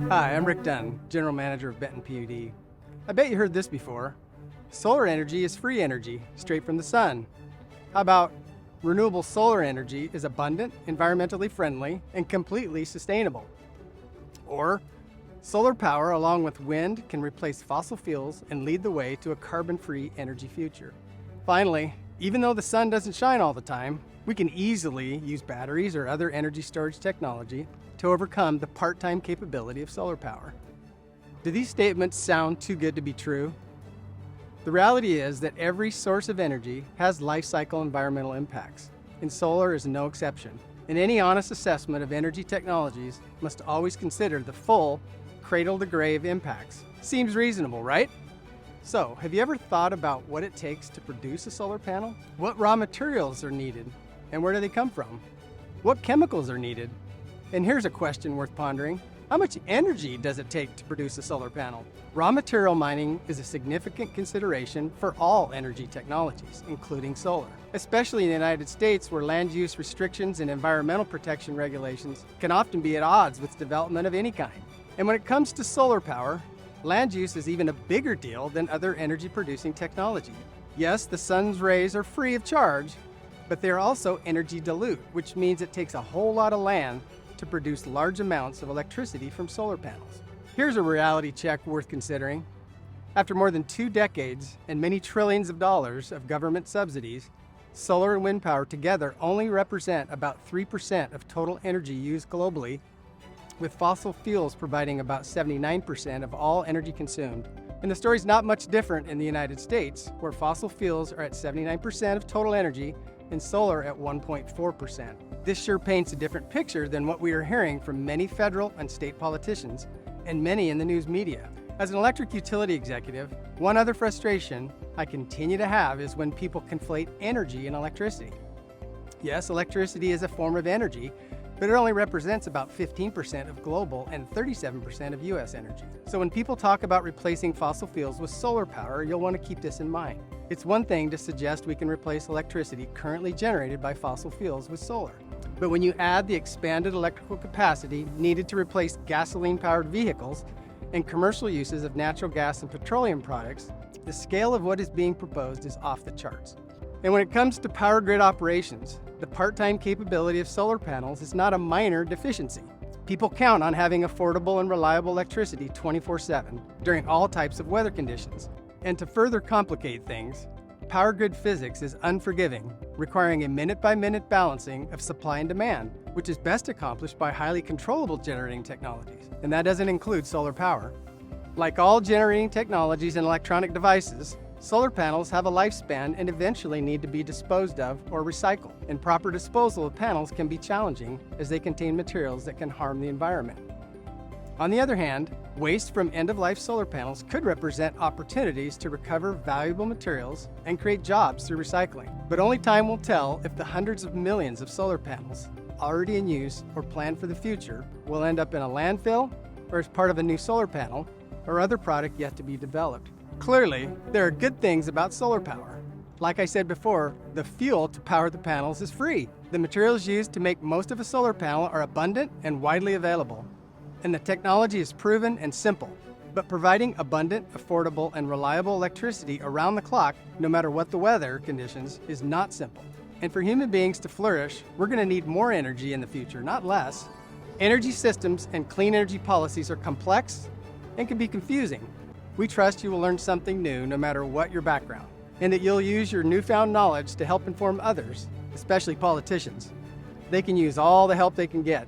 Hi, I'm Rick Dunn, General Manager of Benton PUD. I bet you heard this before. Solar energy is free energy, straight from the sun. How about renewable solar energy is abundant, environmentally friendly, and completely sustainable? Or solar power along with wind can replace fossil fuels and lead the way to a carbon-free energy future. Finally, even though the sun doesn't shine all the time, we can easily use batteries or other energy storage technology to overcome the part-time capability of solar power. Do these statements sound too good to be true? The reality is that every source of energy has life cycle environmental impacts, and solar is no exception. And any honest assessment of energy technologies must always consider the full cradle-to-grave impacts. Seems reasonable, right? So, have you ever thought about what it takes to produce a solar panel? What raw materials are needed, and where do they come from? What chemicals are needed? And here's a question worth pondering. How much energy does it take to produce a solar panel? Raw material mining is a significant consideration for all energy technologies, including solar, especially in the United States, where land use restrictions and environmental protection regulations can often be at odds with development of any kind. And when it comes to solar power, land use is even a bigger deal than other energy-producing technology. Yes, the sun's rays are free of charge, but they are also energy dilute, which means it takes a whole lot of land to produce large amounts of electricity from solar panels. Here's a reality check worth considering. After more than 2 decades and many trillions of dollars of government subsidies, solar and wind power together only represent about 3% of total energy used globally, with fossil fuels providing about 79% of all energy consumed. And the story's not much different in the United States, where fossil fuels are at 79% of total energy and solar at 1.4%. This sure paints a different picture than what we are hearing from many federal and state politicians and many in the news media. As an electric utility executive, one other frustration I continue to have is when people conflate energy and electricity. Yes, electricity is a form of energy, but it only represents about 15% of global and 37% of US energy. So when people talk about replacing fossil fuels with solar power, you'll want to keep this in mind. It's one thing to suggest we can replace electricity currently generated by fossil fuels with solar. But when you add the expanded electrical capacity needed to replace gasoline-powered vehicles and commercial uses of natural gas and petroleum products, the scale of what is being proposed is off the charts. And when it comes to power grid operations, the part-time capability of solar panels is not a minor deficiency. People count on having affordable and reliable electricity 24/7 during all types of weather conditions. And to further complicate things, power grid physics is unforgiving, requiring a minute-by-minute balancing of supply and demand, which is best accomplished by highly controllable generating technologies. And that doesn't include solar power. Like all generating technologies and electronic devices, solar panels have a lifespan and eventually need to be disposed of or recycled. And proper disposal of panels can be challenging as they contain materials that can harm the environment. On the other hand, waste from end-of-life solar panels could represent opportunities to recover valuable materials and create jobs through recycling. But only time will tell if the hundreds of millions of solar panels already in use or planned for the future will end up in a landfill or as part of a new solar panel or other product yet to be developed. Clearly, there are good things about solar power. Like I said before, the fuel to power the panels is free. The materials used to make most of a solar panel are abundant and widely available. And the technology is proven and simple. But providing abundant, affordable, and reliable electricity around the clock, no matter what the weather conditions, is not simple. And for human beings to flourish, we're going to need more energy in the future, not less. Energy systems and clean energy policies are complex and can be confusing. We trust you will learn something new no matter what your background, and that you'll use your newfound knowledge to help inform others, especially politicians. They can use all the help they can get.